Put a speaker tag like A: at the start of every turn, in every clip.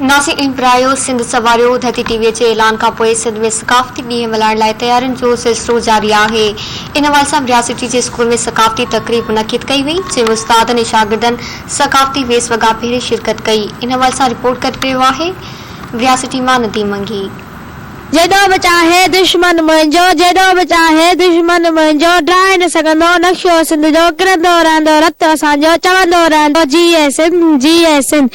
A: नासिक इब्राहियो सिंध सवारियो धरती टीवी जे ऐलान खां पोइ सिंध में सकाफ़ती ॾींहुं मल्हाइण लाइ तयारियुनि जो सिलसिलो जारी आहे। इन हवाले सां रियासती जे स्कूल में सकाफ़ती तक़रीब मुनक़िद कई वई, जंहिंमें उस्तादनि ऐं शागिर्दनि सकाफ़ती वेस वॻा पहिरीं शिरकत कई। इन हवाले सां रिपोर्ट करे रहियो आहे रियासती मां नदीम मंगी।
B: जेॾो बि चाहे दुश्मन मुंहिंजो, जेॾो बि चाहे दुश्मन मुंहिंजो, ड्राए न सघंदो नक्शो सिंध जो, किरंदो रहंदो रत असांजो, चवंदो रहंदो जी ए सिंध, जी ए सिंध।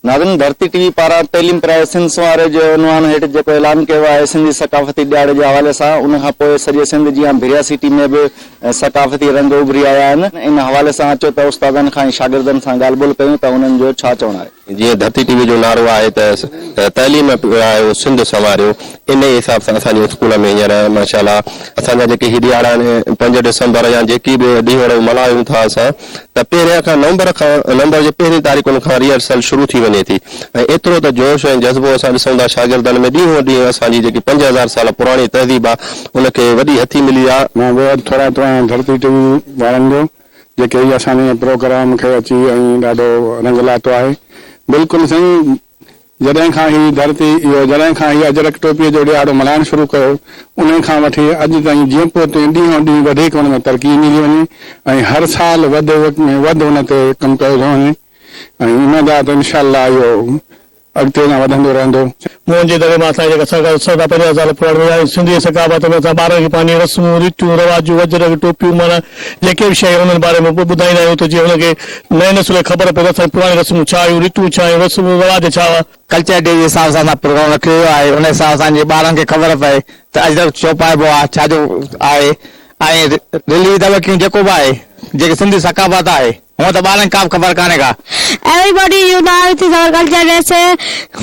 C: नाज़रीन, धरती टीवी पारां तइलीम प्राय सिंध संवारे जो उनवान हेठि जेको ऐलान कयो आहे सिंधी सकाफ़ती ॾियारे जे हवाले सां, उन खां पोइ सॼे सिंध जी भिरिया सिटी में बि सकाफ़ती रंग उभरी आया आहिनि। इन हवाले सां अचो त उस्तादनि खां ऐं शागिर्दनि सां ॻाल्हि ॿोल कयूं त उन्हनि जो छा चवणु आहे।
D: जीअं धरती टीवी जो नारो आहे त तइलीम आयो सिंध संवारियो, इन हिसाब सां असांजे स्कूल में हींअर माशाअल्लाह असांजा जेके ही ॾियारा आहिनि 5 डिसंबर या जेकी बि ॾींहं मल्हायूं था असां, त पहिरियां खां नवंबर जे पहिरीं तारीख़ुनि खां रिहर्सल शुरू थी वञे थी। ऐं एतिरो त जोश ऐं जज़्बो असां ॾिसूं था शागिर्दनि में, ॾींहों ॾींहुं असांजी जेकी 5000 साल पुराणी तहज़ीब आहे उनखे वॾी हथी मिली आहे।
E: मां थोरा धरती टीवी वारनि जो जेके इहे असांजे प्रोग्राम खे अची ऐं ॾाढो रंग लातो आहे। बिल्कुलु सही, जॾहिं खां ही अजरक टोपीअ जो ॾियारो मल्हाइण शुरू कयो, उन खां वठी अॼु ताईं जीअं पोइ ॾींहों ॾींहुं वधीक हुन में तरक़ी मिली वञे ऐं हर साल वधि हुन ते कमु कयो थो वञे ऐं इन जा त इनशाअल्लाह इहो अॻिते अञा वधंदो रहंदो।
F: मुंहिंजे दर में असांजे 50 साल पुराणी सिंधी सकाफ़त में असां ॿारनि खे पंहिंजी रस्मूं रीतियूं रिवाजूं अजरक टोपियूं माना जेके बि शइ उन्हनि बारे में ॿुधाईंदा आहियूं त जीअं हुनखे नए नस्ल खे ख़बर पए त असां पुराणी रस्मूं छा आहियूं, रीतियूं छा आहियूं, रस्मूं रिवाज छा हुआ।
G: कल्चर डे जे हिसाब सां असां प्रोग्राम रखियो आहे, उन हिसाब सां असांजे ॿारनि खे ख़बर पए त अजरक छो पाइबो आहे, छाजो आहे ऐं रिली दवकियूं जेको बि आहे जेके सिंधी सकाफ़त आहे हूअं त ॿारनि का ख़बर कान्हे का।
B: Everybody unites with our culture.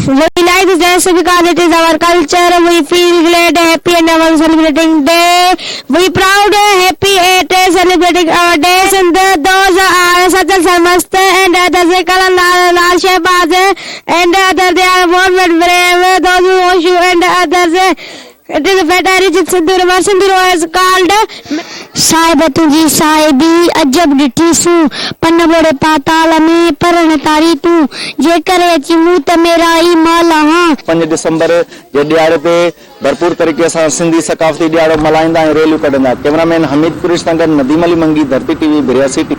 B: We like this dress because it is our culture. We feel glad, happy, and our celebrating day. We proud, happy, at celebrating our days. And those are such a samast and others Kalan Lal Shehbaz and others they are born with brave. Those who wash you and others. It is a better rich Sindhuro is called साहिब तुंहिंजी साहिबी अजब ॾिठीसूं पन बोड़े पाताल में परण तारी तूं जेकर अची मूं त मेरा ई माल हां।
C: 5 डिसंबर जे ॾियारे ते भरपूर तरीक़े सां सिंधी सकाफ़ती ॾियारो मल्हाईंदा ऐं रैलियूं कढंदा। कैमरामैन हमीद कुरेश सां गॾु नदीम अली मंगी, धरती टीवी, भिरिया सिटी।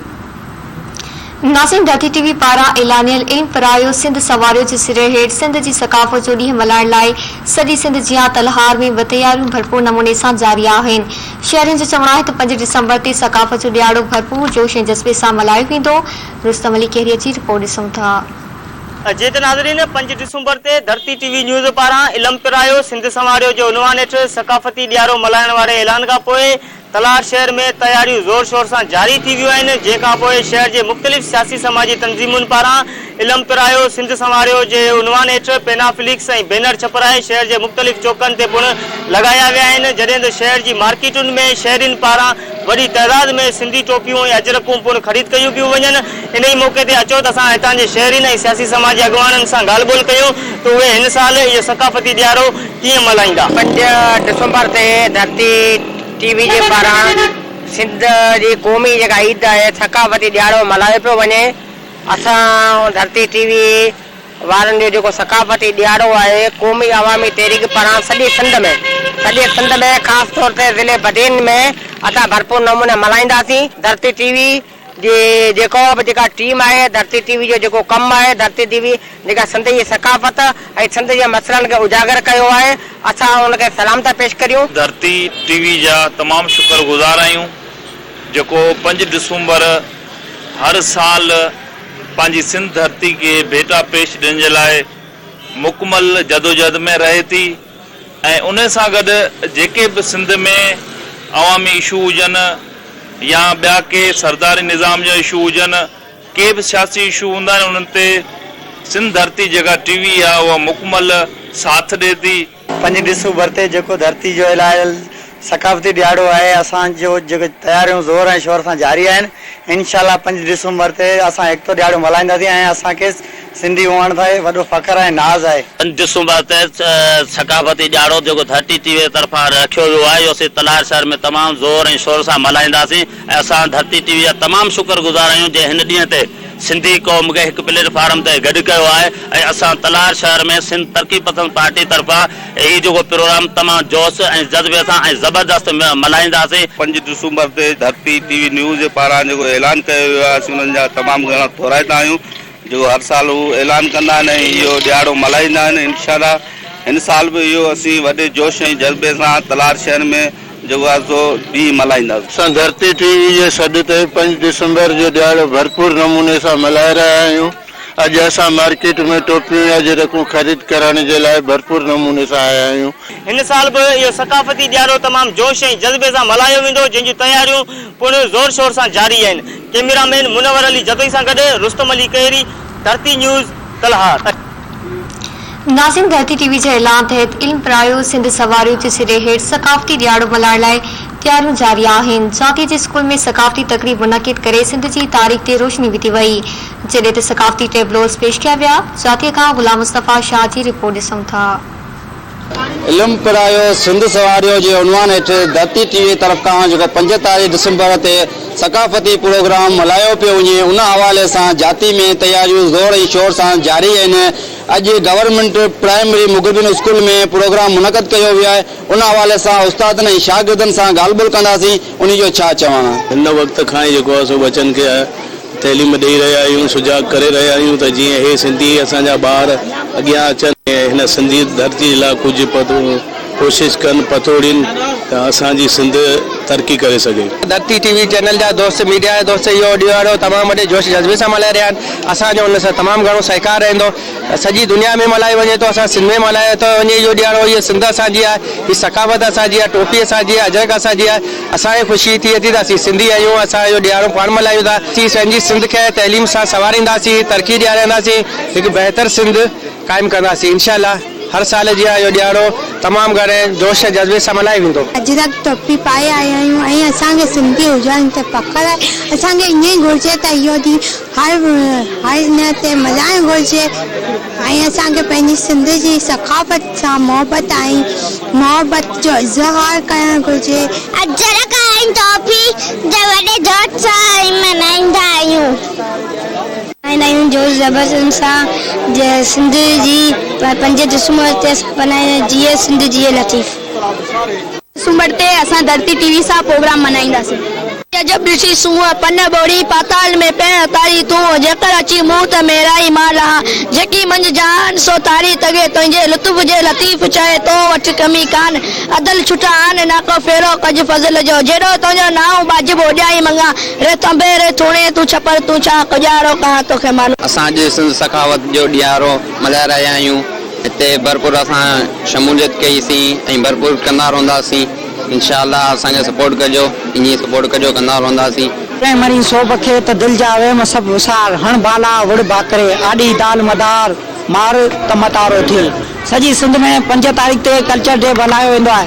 A: नासिक धरती टीवी पारां ऐलानियल इल्म परायो सिंध सवारियो जे सिरे हेठि सिंध जी सकाफ़त जो ॾींहुं मल्हाइण लाइ सॼी सिंध जियां तलहार में तयारियूं भरपूर नमूने सां जारी आहिनि। शहरियुनि जो चवणु आहे त 5 डिसंबर ते सकाफ़त जो ॾियारो भरपूर जोश ऐं जज़्बे सां मल्हायो वेंदो। रुस्तम अली कहरीअ जी रिपोर्ट ॾिसूं था।
H: जी त नाज़रीन, 5 डिसंबर ते धरती टीवी न्यूज़ पारां इल्म परायो सिंध संवारियो जो उनवान हेठि सकाफ़ती ॾियारो मल्हाइण वारे ऐलान खां पोइ तलार शहर में तयारियूं ज़ोर शोर सां जारी थी वियूं आहिनि, जंहिंखां पोइ शहर जे मुख़्तलिफ़ सियासी समाजी तंज़ीमुनि पारां इल्म परायो सिंध संवारियो जे उनवान हेठि पेनाफ्लिक्स ऐं बैनर छपराए शहर जे मुख़्तलिफ़ चौकनि ते पिणु लॻाया विया आहिनि, जॾहिं त शहर जी मार्केटुनि में शहरियुनि पारां वॾी तइदाद में सिंधी टोपियूं ऐं अजरकूं पिणु ख़रीद कयूं पियूं वञनि। इन ई मौक़े ते अचो त असां हितां जे शहरियुनि ऐं सियासी समाजी अॻवाननि सां ॻाल्हि ॿोल कयूं त उहे हिन साल इहो सकाफ़ती ॾियारो कीअं मल्हाईंदा।
G: 5 डिसंबर ते धरती टीवी जे पारां सिंध जी क़ौमी जेका ईद आहे सकाफ़ती ॾियारो मल्हायो पियो वञे। असां धरती टीवी वारनि जो जेको सकाफ़ती ॾियारो आहे क़ौमी अवामी तहरीक पारां सॼे सिंध में ख़ासि तौर ते ज़िले बदेन में असां भरपूर नमूने मल्हाईंदासीं। धरती टीवी जी जेका टीम आहे, धरती टीवी जो जेको कमु आहे, धरती टीवी जेका सिंध जी सकाफ़त ऐं सिंध जे मसइलनि खे उजागर कयो आहे, असां उनखे सलाम था पेश करियूं।
I: धरती टीवी जा तमामु शुक्रगुज़ार आहियूं जेको 5 डिसंबर हर साल पंहिंजी सिंध धरती खे भेटा पेश ॾियण जे लाइ मुकमल जदोजहद में रहे थी ऐं उन सां गॾु जेके बि सिंध में अवामी इशू हुजनि या ॿिया के सरदारी निज़ाम जा इशू हुजनि, के बि सियासी इशू हूंदा आहिनि, उन्हनि ते सिंध धरती जेका टीवी आहे उहा मुकमल साथ ॾिए थी।
G: 5 डिसंबर ते जेको धरती जो इलाही सकाफ़ती ॾियारो आहे असांजो जेके तयारियूं ज़ोर ऐं शोर सां जारी आहिनि। इनशाला 5 डिसंबर ते असां हिकु ॾियारो मल्हाईंदासीं ऐं असांखे सिंधी हुअण ते वॾो फ़ख़्रु ऐं नाज़ आहे।
J: 5 डिसंबर ते सकाफ़ती ॾियारो जेको धरती टीवी तरफ़ां रखियो वियो आहे इहो असीं तलार शहर में तमामु ज़ोर ऐं शोर सां मल्हाईंदासीं ऐं असां धरती टीवी जा तमामु शुक्रगुज़ार आहियूं जे हिन ॾींहं ते सिंधी क़ौम खे हिकु प्लेटफॉर्म ते गॾु कयो आहे ऐं असां तलार शहर में सिंध तरक़ी पसंद पार्टी तरफ़ां हीउ जेको प्रोग्राम तमामु जोश ऐं जज़्बे सां ऐं ज़बरदस्त मल्हाईंदासीं।
K: 5 दिसंबर ते धरती टीवी न्यूज़ जे पारां जेको ऐलान कयो वियो आहे, असीं उन्हनि जा तमामु घणा थोराईंदा आहियूं। जेको हर साल हू ऐलान कंदा आहिनि ऐं इहो ॾियारो मल्हाईंदा आहिनि। इंशाअल्लाह हिन साल बि इहो असीं वॾे जोश ऐं जज़्बे सां तलार शहर में जेको आहे सो ॾींहुं मल्हाईंदासीं।
L: असां धरती टीवी जे सॾ ते 5 दिसंबर जो ॾियारो भरपूर नमूने सां मल्हाए रहिया आहियूं। अॼु असां मार्केट में टोपियूं या अजरकूं ख़रीद करण जे लाइ भरपूर नमूने सां आया आहियूं।
H: हिन साल बि इहो सकाफ़ती ॾियारो तमामु जोश ऐं जज़्बे सां मल्हायो वेंदो, जंहिंजूं तयारियूं पूरे ज़ोर शोर सां जारी आहिनि। कैमरामैन मुनवर अली जदोई सां गॾु रुस्तम अली कहरी, धरती न्यूज़, तलहार।
A: नाज़िम, धरती टीवी जे ऐलान तहत इल्म परायो सिंध सवारियों जे सिरे हेठि सकाफ़ती ॾियारो मल्हाइण लाइ तयारियूं जारी आहिनि। जातीअ जे स्कूल में सकाफ़ती तक़रीब मुनक़िद करे सिंध जी तारीख़ ते रोशनी विधी वई, जॾहिं त सकाफ़ती टेबलोस पेश कया विया। जातीअ खां गुलाम मुस्तफ़ा शाह जी रिपोर्ट ॾिसूं था।
C: इल्म परायो सिंध सवारियों जे उनवान हेठि धरती टीवी तरफ़ खां जेको 5 दिसंबर ते सकाफ़ती प्रोग्राम मल्हायो पियो वञे, उन हवाले सां जाती में तयारियूं ज़ोर ऐं शोर सां जारी आहिनि। अॼु गवर्नमेंट प्राइमरी मुगबिन स्कूल में प्रोग्राम मुनक़द कयो वियो आहे। उन हवाले सां उस्तादनि ऐं शागिर्दनि सां ॻाल्हि ॿोल कंदासीं। उन जो छा चवणु आहे?
F: हिन वक़्त खां ई जेको आहे सो बचनि खे तइलीम ॾेई रहिया आहियूं, सुजाग करे रहिया आहियूं त जीअं हे सिंधी असांजा ॿार अॻियां अचनि ऐं हिन सिंधी धरती जे लाइ कुझु कोशिशि कनि, पतोड़ीनि त असांजी सिंध तरक़ी करे सघे।
G: धरती टीवी चैनल जा दोस्त, मीडिया जा दोस्त इहो ॾियारो तमामु वॾे जोश जज़्बे सां मल्हाए रहिया आहिनि। असांजो हुन सां तमामु घणो सहकार रहंदो। सॼी दुनिया में मल्हायो वञे थो, असां सिंध में मल्हायो थो वञे इहो ॾियारो। इहा सिंध असांजी आहे, हीअ सकाफ़त असांजी आहे, टोपी असांजी आहे, अजरक असांजी आहे। असांखे ख़ुशी थिए थी त असीं सिंधी आहियूं, असां इहो ॾियारो पाण मल्हायूं था। असीं पंहिंजी सिंध खे तइलीम सां संवारींदासीं, तरक़ी ॾियारींदासीं, हिकु बहितर सिंध क़ाइमु कंदासीं इंशाअल्लाह। हर साल जी इहो ॾियारो तमामु घणे जोश जज़्बे सां मल्हायो वेंदो।
B: अजरक टोपी पाए आया आहियूं ऐं असांखे सिंधी हुजण ते फ़ख़्रु आहे। असांखे ईअं ई घुरिजे त इहो ॾींहुं हर हिन ते मल्हाइणु घुरिजे ऐं असांखे पंहिंजी सिंध जी सकाफ़त सां मोहबत जो इज़हार करणु घुरिजे।
M: अजरक ऐं टोपी जे वॾे जोश सां मल्हाईंदा आहियूं। जोश ज़बरदस्त सां सिंध जी 5 दिसंबर ते मल्हाईंदा, जीअं सिंध जीअं लतीफ़।
B: दिसंबर ते असां धरती टीवी सां प्रोग्राम मल्हाईंदासीं। जब ऋषि सूंह पन बोड़ी पाताल में पैर तारी तूं जेकर अची मुंह त मेरा ई माल हा जेकी मंझ जान सो तारी तगे तुंहिंजे लुत्फ जे लतीफ़ चए तो वठ कमी कान अदल छुटा आन नाको फेरो कज फज़ल जो जेड़ो तुंहिंजो नाव बाजिब ओॾाई मंगा रे तंबे रे थोणे तूं छपर तूं छा गुजारो कहा तोखे मालूम।
N: असां अॼु सिंध सखावत जो ॾियारो मल्हाए रहिया आहियूं। हिते भरपूर असां शमूलियत कईसीं ऐं भरपूर कंदा रहंदासीं। इंशाअल्लाह असांखे सपोर्ट कजो, ईअं सपोर्ट कजो, कंदा रहंदासीं।
O: मरी सोब खे त दिल जा वेम सभु विसार हण बाला वड़ बाकरे आॾी दाल मदार मार त मतारो थिए। सॼी सिंध में 5 तारीख़ ते कल्चर डे मल्हायो वेंदो आहे।